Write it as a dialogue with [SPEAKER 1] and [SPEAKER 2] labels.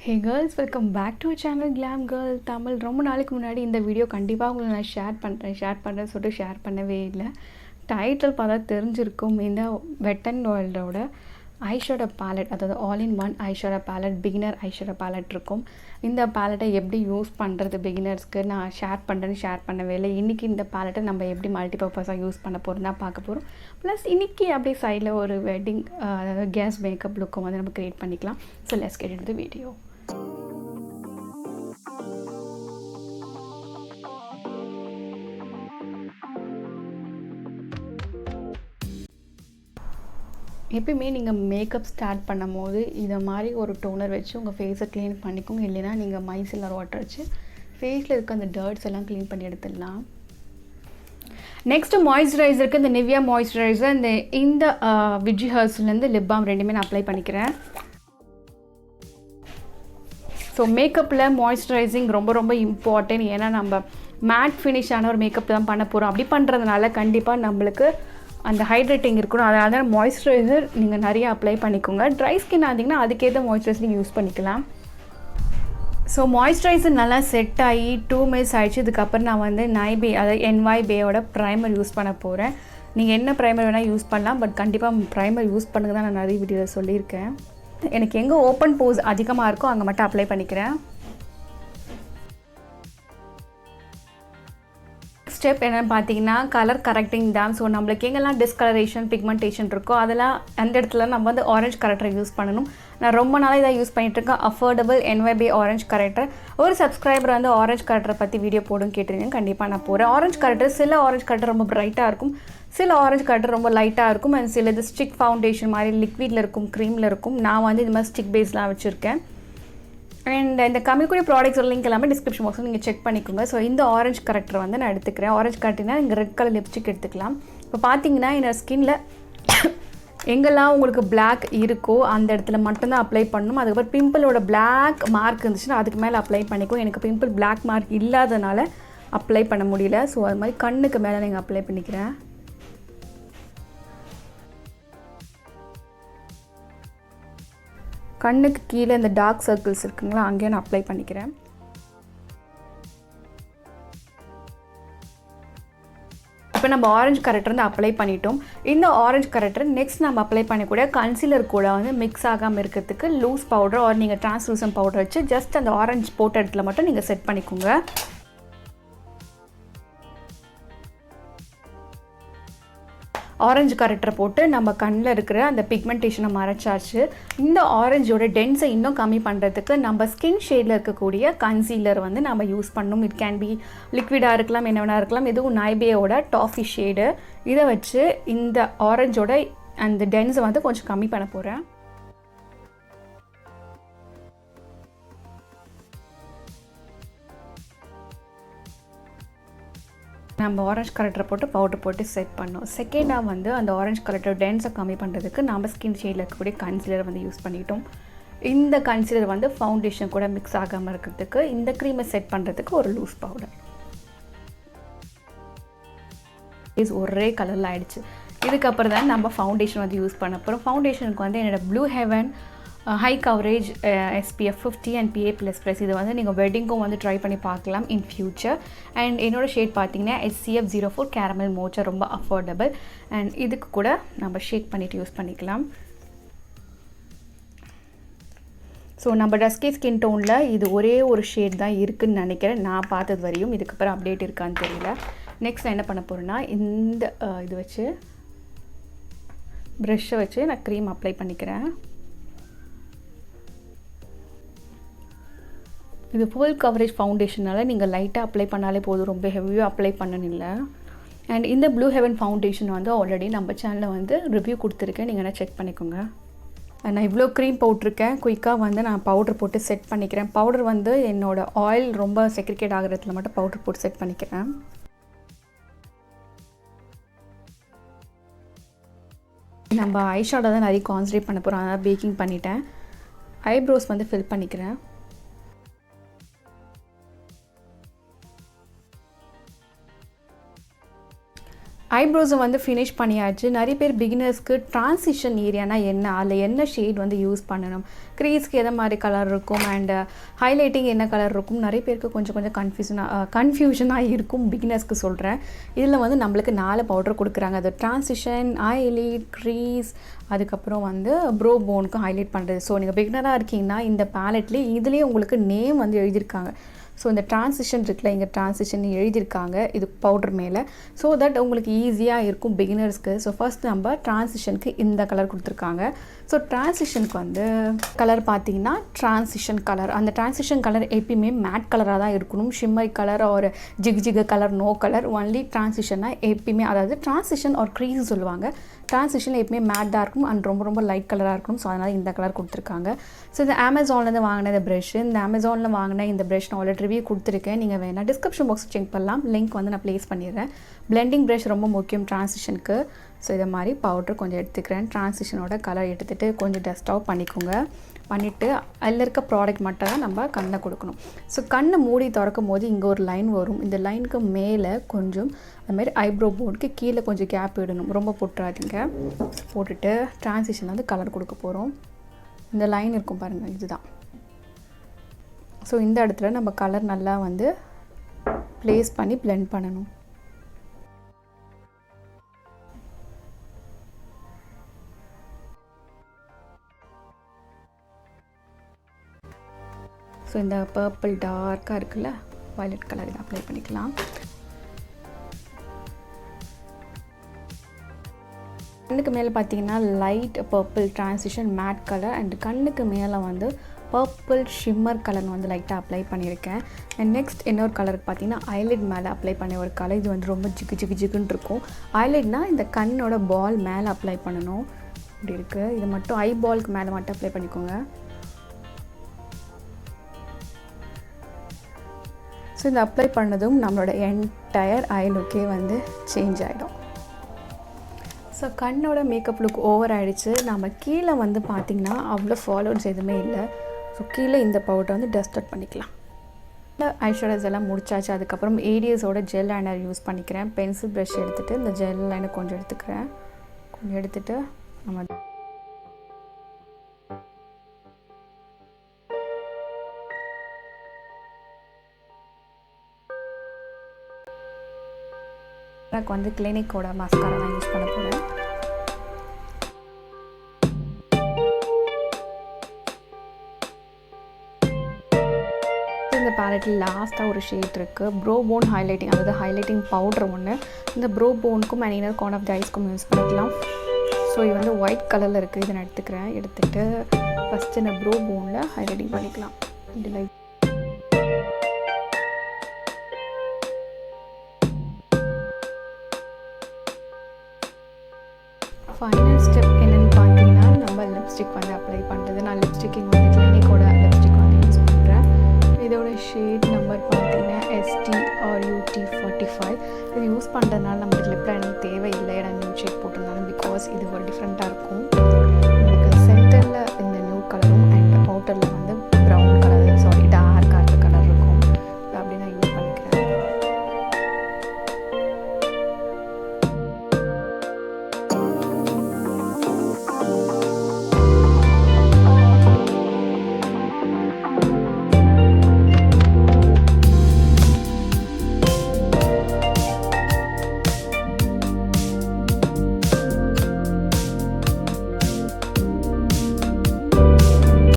[SPEAKER 1] Hey girls, welcome back to our channel Glamgirltamil. ரொம்ப நாளைக்கு முன்னாடி இந்த வீடியோ கண்டிப்பாக உங்களுக்கு நான் ஷேர் பண்ணுறேன்னு சொல்லிட்டு ஷேர் பண்ணவே இல்லை. டைட்டில் பார்த்தா தெரிஞ்சிருக்கும். இந்த வெட் அண்ட் வைல்டோட ஐஷேடோ பேலட், அதாவது all in one eyeshadow ballot, beginner eyeshadow ballot இருக்கும். இந்த பேலட்டை எப்படி யூஸ் பண்ணுறது பிகினர்ஸ்க்கு நான் ஷேர் பண்ணவே இல்லை. இன்றைக்கி இந்த பேலட்டை நம்ம எப்படி மல்டிபர்பஸாக யூஸ் பண்ண போகிறோம் தான் பார்க்க போகிறோம். ப்ளஸ் இன்றைக்கி அப்படியே சைடில் ஒரு வெட்டிங் அதாவது கேஸ் மேக்கப் லுக்கும் வந்து நம்ம க்ரியேட் பண்ணிக்கலாம். So let's get into the video. எப்பயுமே நீங்கள் மேக்கப் ஸ்டார்ட் பண்ணும் போது இதை மாதிரி ஒரு டோனர் வச்சு உங்கள் ஃபேஸை க்ளீன் பண்ணிக்கோங்க. இல்லைன்னா நீங்கள் மைசெல்லர் வாட்டர் வச்சு ஃபேஸில் இருக்க அந்த டர்ட்ஸ் எல்லாம் க்ளீன் பண்ணி எடுத்துடலாம். நெக்ஸ்ட்டு மாய்ஸ்சரைசருக்கு இந்த நிவ்யா மாய்ஸ்சரைசர் இந்த விஜி ஹர்ஸ்லேருந்து லிப் பாம் ரெண்டுமே நான் அப்ளை பண்ணிக்கிறேன். ஸோ மேக்கப்பில் மாய்ஸ்சரைசிங் ரொம்ப இம்பார்ட்டன்ட். ஏன்னா நம்ம மேட் ஃபினிஷான ஒரு மேக்கப் தான் பண்ண போகிறோம். அப்படி பண்ணுறதுனால கண்டிப்பாக நம்மளுக்கு அந்த ஹைட்ரேட்டிங் இருக்கணும். அதனால மாய்ஸ்சரைசர் நீங்கள் நிறைய அப்ளை பண்ணிக்கோங்க. ட்ரை ஸ்கின் ஆகிங்கன்னா அதுக்கேற்ற மாய்ஸ்சரைசர் நீங்கள் யூஸ் பண்ணிக்கலாம். ஸோ மாய்ஸ்சரைசர் நல்லா செட் ஆகி 2 minutes ஆகிடுச்சு. இதுக்கப்புறம் நான் வந்து நைபே, அதாவது NYBேயோட ப்ரைமர் யூஸ் பண்ண போகிறேன். நீங்கள் என்ன ப்ரைமர் வேணால் யூஸ் பண்ணலாம், பட் கண்டிப்பாக ப்ரைமர் யூஸ் பண்ணுங்க தான் நான் நிறைய வீடியோவில் சொல்லியிருக்கேன். எனக்கு எங்கே ஓப்பன் போஸ் அதிகமாக இருக்கோ அங்கே மட்டும் அப்ளை பண்ணிக்கிறேன். ஸ்டெப் என்னென்னு பார்த்தீங்கன்னா கலர் கரெக்டிங் தான். ஸோ நம்மளுக்கு எங்கெல்லாம் டிஸ்கலரேஷன் பிக்மெண்டேஷன் இருக்கோ அதெல்லாம் அந்த இடத்துல நம்ம வந்து ஆரஞ்ச் கரெக்டரை யூஸ் பண்ணணும். நான் ரொம்ப நாளாக இதை யூஸ் பண்ணிகிட்ருக்கேன். Affordable NYB orange character. ஒரு சப்ஸ்கிரைபர் வந்து ஆரஞ்ச் கரெக்டரை பற்றி வீடியோ போடுன்னு கேட்டிருந்தேன். கண்டிப்பாக நான் போகிறேன். ஆரஞ்ச் கரெக்டர் சில ஆரஞ்ச் கரெக்டர் ரொம்ப ப்ரைட்டாக இருக்கும், சில ஆரஞ்ச் கரெக்டர் ரொம்ப லைட்டாக இருக்கும், அண்ட் சில இது ஸ்டிக் ஃபவுண்டேஷன் மாதிரி லிக்விடில் இருக்கும், க்ரீமில் இருக்கும். நான் வந்து இது மாதிரி ஸ்டிக் பேஸ்லாம் வச்சுருக்கேன். அண்ட் இந்த கம்மிக்கூடிய ப்ராடக்ட்ஸ் லிங்க் எல்லாமே டிஸ்கிரிப்ஷன் பாக்ஸில் நீங்கள் செக் பண்ணிக்கோங்க. ஸோ இந்த ஆரஞ்ச் கரெக்டர் வந்து நான் எடுத்துக்கிறேன். ஆரஞ்ச் கரெக்டர்னா நீங்கள் ரெட் கலர் லிப்ஸ்டிக் எடுத்துக்கலாம். இப்போ பார்த்தீங்கன்னா என்னோட ஸ்கின்னில் எங்கெல்லாம் உங்களுக்கு பிளாக் இருக்கோ அந்த இடத்துல மட்டும்தான் அப்ளை பண்ணணும். அதுக்கப்புறம் பிம்பிளோட பிளாக் மார்க் இருந்துச்சுன்னா அதுக்கு மேலே அப்ளை பண்ணிக்கோ. எனக்கு பிம்பிள் பிளாக் மார்க் இல்லாதனால அப்ளை பண்ண முடியல. ஸோ அது மாதிரி கண்ணுக்கு மேலே நீங்கள் அப்ளை பண்ணிக்கிறேன். கண்ணுக்கு கீழே இந்த டார்க் சர்க்கிள்ஸ் இருக்குங்களா, அங்கேயே நான் அப்ளை பண்ணிக்கிறேன். இப்போ நம்ம ஆரஞ்சு கரெக்டர் வந்து அப்ளை பண்ணிட்டோம். இந்த ஆரஞ்சு கரெக்டர் நெக்ஸ்ட் நம்ம அப்ளை பண்ணக்கூடிய கன்சீலர் கூட வந்து மிக்ஸ் ஆகாமல் இருக்கிறதுக்கு லூஸ் பவுடர் ஆர் நீங்கள் டிரான்ஸ்லூசன்ட் பவுடர் வச்சு ஜஸ்ட் அந்த ஆரஞ்சு போட்ட இடத்துல மட்டும் நீங்கள் செட் பண்ணிக்கோங்க. ஆரஞ்சு கரெக்டரை போட்டு நம்ம கண்ணில் இருக்கிற அந்த பிக்மெண்டேஷனை மறைச்சாச்சு. இந்த ஆரஞ்சோட டென்ஸை இன்னும் கம்மி பண்ணுறதுக்கு நம்ம ஸ்கின் ஷேடில் இருக்கக்கூடிய கன்சீலர் வந்து நம்ம யூஸ் பண்ணணும். இட் கேன் பி லிக்விடாக இருக்கலாம், என்ன வேணா இருக்கலாம். இதுவும் நைபேயோட டாஃபி ஷேடு. இதை வச்சு இந்த ஆரஞ்சோட அந்த டென்ஸை வந்து கொஞ்சம் கம்மி பண்ண போகிறேன். நம்ம ஆரஞ்ச் கரெக்டரை போட்டு பவுடர் போட்டு செட் பண்ணோம். செகண்டாக வந்து அந்த ஆரஞ்ச் கரெக்டர் டென்ஸை கம்மி பண்ணுறதுக்கு நம்ம ஸ்கின் ஷேடில் இருக்கக்கூடிய கன்சீலர் வந்து யூஸ் பண்ணிட்டோம். இந்த கன்சீலர் வந்து ஃபவுண்டேஷன் கூட மிக்ஸ் ஆகாமல் இருக்கிறதுக்கு, இந்த க்ரீமை செட் பண்ணுறதுக்கு ஒரு லூஸ் பவுடர். ஒரே கலரில் ஆகிடுச்சு. இதுக்கப்புறம் தான் நம்ம ஃபவுண்டேஷன் வந்து யூஸ் பண்ண போகிறோம். ஃபவுண்டேஷனுக்கு வந்து என்னோடய blue heaven high coverage SPF 50 and PA++. இது வந்து நீங்கள் வெட்டிங்கும் வந்து ட்ரை பண்ணி பார்க்கலாம் இன் ஃபியூச்சர். அண்ட் என்னோடய ஷேட் பார்த்தீங்கன்னா SCF 04 கேரமல் மோச்சா, ரொம்ப அஃபோர்டபுள். அண்ட் இதுக்கு கூட நம்ம ஷேக் பண்ணிவிட்டு யூஸ் பண்ணிக்கலாம். ஸோ நம்ம டஸ்கி ஸ்கின் டோனில் இது ஒரே ஒரு ஷேட் தான் இருக்குதுன்னு நினைக்கிறேன், நான் பார்த்தது வரையும். இதுக்கப்புறம் அப்டேட் இருக்கான்னு தெரியல. நெக்ஸ்ட் நான் என்ன பண்ண போகிறேன்னா இந்த இது வச்சு ப்ரஷ்ஷை வச்சு நான் க்ரீம் அப்ளை பண்ணிக்கிறேன். இது ஃபுல் கவரேஜ் ஃபவுண்டேஷனால் நீங்கள் லைட்டாக அப்ளை பண்ணாலே போதும், ரொம்ப ஹெவியாக அப்ளை பண்ணணும் இல்லை. அண்ட் இந்த ப்ளூ ஹெவன் ஃபவுண்டேஷன் வந்து ஆல்ரெடி நம்ம சேனலில் வந்து ரிவ்யூ கொடுத்துருக்கேன், நீங்கள் என்ன செக் பண்ணிக்கோங்க. நான் இவ்வளோ க்ரீம் போட்டிருக்கேன். குயிக்காக வந்து நான் பவுடர் போட்டு செட் பண்ணிக்கிறேன். பவுடர் வந்து என்னோடய ஆயில் ரொம்ப செக்ரிகேட் ஆகிறதுல மட்டும் பவுடர் போட்டு செட் பண்ணிக்கிறேன். நம்ம ஐஷேடோ தான் நிறைய கான்சன்ட்ரேட் பண்ண போகிறோம், அதனால் பேக்கிங் பண்ணிட்டேன். ஐப்ரோஸ் வந்து ஃபில் பண்ணிக்கிறேன். ஐப்ரோஸை வந்து ஃபினிஷ் பண்ணியாச்சு. நிறைய பேர் பிகினர்ஸ்க்கு ட்ரான்சிஷன் ஏரியானா என்ன, அதில் என்ன ஷேட் வந்து யூஸ் பண்ணணும், க்ரீஸ்க்கு எதை மாதிரி கலர் இருக்கும் அண்ட் ஹைலைட்டிங் என்ன கலர் இருக்கும் நிறைய பேருக்கு கொஞ்சம் கன்ஃபியூஷனாக இருக்கும். பிகினர்ஸ்க்கு சொல்கிறேன். இதில் வந்து நம்மளுக்கு 4 பவுடர் கொடுக்குறாங்க. அது ட்ரான்சிஷன், ஹைலைட், க்ரீஸ், அதுக்கப்புறம் வந்து ப்ரோ போனுக்கு ஹைலைட் பண்ணுறது. ஸோ நீங்கள் பிகினராக இருக்கீங்கன்னா இந்த பேலட்லேயே இதுலேயே உங்களுக்கு நேம் வந்து எழுதியிருக்காங்க. ஸோ இந்த ட்ரான்சிஷன் இருக்குல்ல, இங்கே ட்ரான்சிஷன் எழுதியிருக்காங்க இது பவுடர் மேலே. ஸோ தட் உங்களுக்கு ஈஸியாக இருக்கும் பிகினர்ஸ்க்கு. ஸோ ஃபர்ஸ்ட் நம்ம ட்ரான்சிஷனுக்கு இந்த கலர் கொடுத்துருக்காங்க. ஸோ ட்ரான்சிஷனுக்கு வந்து கலர் பார்த்தீங்கன்னா ட்ரான்சிஷன் கலர். அந்த ட்ரான்சிஷன் கலர் எப்பயுமே மேட் கலராக தான் இருக்கணும். ஷிம்மர் கலர் ஒரு ஜிக் கலர் நோ கலர். ஒன்லி ட்ரான்சிஷனாக எப்பயுமே, அதாவது ட்ரான்சிஷன் ஒரு க்ரீஸ் சொல்லுவாங்க. ட்ரான்சிஷன் எப்பயுமே மேட் தான் இருக்கும் அண்ட் ரொம்ப லைட் கலராக இருக்கணும். ஸோ அதனால் இந்த கலர் கொடுத்துருக்காங்க. ஸோ இந்த அமேசான்லேருந்து வாங்கின இந்த ப்ரஷ், இந்த அமேசானில் வாங்கின இந்த ப்ரஷ் நான் ஆல்ரெடி ரிவ்யூ கொடுத்துருக்கேன். நீங்கள் வேணால் டிஸ்கிரிப்ஷன் பாக்ஸ் செக் பண்ணலாம். லிங்க் வந்து நான் ப்ளேஸ் பண்ணிடுறேன். பிளெண்டிங் ப்ரஷ் ரொம்ப முக்கியம் ட்ரான்சிஷனுக்கு. ஸோ இதை மாதிரி பவுடர் கொஞ்சம் எடுத்துக்கிறேன். ட்ரான்சிஷனோட கலர் எடுத்துகிட்டு கொஞ்சம் டஸ்ட் ஆஃப் பண்ணிக்கோங்க. பண்ணிவிட்டு அதில் இருக்க ப்ராடக்ட் மட்டும் தான் நம்ம கண்ணை கொடுக்கணும். ஸோ கண்ணை மூடி திறக்கும் போது இங்கே ஒரு லைன் வரும். இந்த லைனுக்கு மேலே கொஞ்சம் அதுமாதிரி ஐப்ரோ போனுக்கு கீழே கொஞ்சம் கேப் விடணும். ரொம்ப போட்டுறாதீங்க. போட்டுட்டு ட்ரான்சிஷன் வந்து கலர் கொடுக்க போகிறோம். இந்த லைன் இருக்கும் பாருங்கள், இதுதான். ஸோ இந்த இடத்துல நம்ம கலர் நல்லா வந்து ப்ளேஸ் பண்ணி பிளெண்ட் பண்ணணும். ஸோ இந்த பர்பிள் டார்க்காக இருக்குல்ல, வயலட் கலர் இதை அப்ளை பண்ணிக்கலாம். கண்ணுக்கு மேலே பார்த்தீங்கன்னா light purple transition mat colour and கண்ணுக்கு மேலே வந்து பர்பிள் ஷிம்மர் கலர் வந்து லைட்டாக அப்ளை பண்ணியிருக்கேன். அண்ட் நெக்ஸ்ட் இன்னொரு கலருக்கு பார்த்தீங்கன்னா ஐலைட் மேலே அப்ளை பண்ண ஒரு கலர். இது வந்து ரொம்ப ஜிகுன்னு இருக்கும். ஐலைட்னால் இந்த கண்ணோட பால் மேலே அப்ளை பண்ணணும். இப்படி இருக்குது. இது மட்டும் ஐ பால்க்கு மேலே மட்டும் அப்ளை பண்ணிக்கோங்க. ஸோ இந்த அப்ளை பண்ணதும் நம்மளோட என்டையர் ஐ லுக்கே வந்து சேஞ்ச் ஆகிடும். ஸோ கண்ணோட மேக்கப் லுக் ஓவர் ஆகிடுச்சு. நம்ம கீழே வந்து பார்த்திங்கன்னா அவ்வளோ ஃபாலோவர்ஸ் எதுவுமே இல்லை. ஸோ கீழே இந்த பவுடர் வந்து டஸ்ட் அவுட் பண்ணிக்கலாம். இந்த ஐஷேடோஸ் எல்லாம் முடிச்சாச்சு. அதுக்கப்புறம் ஏடிஎஸோட ஜெல் லைனர் யூஸ் பண்ணிக்கிறேன். பென்சில் ப்ரஷ் எடுத்துகிட்டு இந்த ஜெல் லைனர் கொஞ்சம் எடுத்துக்கிறேன். கொஞ்சம் எடுத்துகிட்டு நம்ம எனக்கு வந்து கிளினிக்கோட மஸ்காரா நான் யூஸ் பண்ண போகிறேன். இந்த பேலட்டில் லாஸ்ட்டாக ஒரு ஷேட் இருக்குது. ப்ரோ போன் ஹைலைட்டிங், அதாவது ஹைலைட்டிங் பவுடர் ஒன்று. இந்த ப்ரோ போனுக்கும் and inner corner of the ஐஸ்க்கும் யூஸ் பண்ணிக்கலாம். ஸோ இது வந்து ஒயிட் கலரில் இருக்குது. இதை நான் எடுத்துக்கிறேன். எடுத்துகிட்டு ஃபஸ்ட்டு இந்த ப்ரோ போனில் ஹைலைட்டிங் பண்ணிக்கலாம். இப்படி லைக் ஃபைனல் ஸ்டெப் என்னென்னு பார்த்தீங்கன்னா நம்ம லிப்ஸ்டிக் வந்து அப்ளை பண்ணுறது. நான் லிப்ஸ்டிக்கிங் வந்து கிளினிக்கோட லிப்ஸ்டிக் வந்து யூஸ் பண்ணுறேன். இதோட ஷேட் நம்பர் பார்த்தீங்கன்னா STRUT45. இது யூஸ் பண்ணுறதுனால நம்மளுக்கு லிப் லைனர் தேவையில்லை. ஏன்னா நியூ ஷேட் போட்டிருந்தாலும் பிகாஸ் இது ஒரு டிஃப்ரெண்ட்டாக இருக்கும்.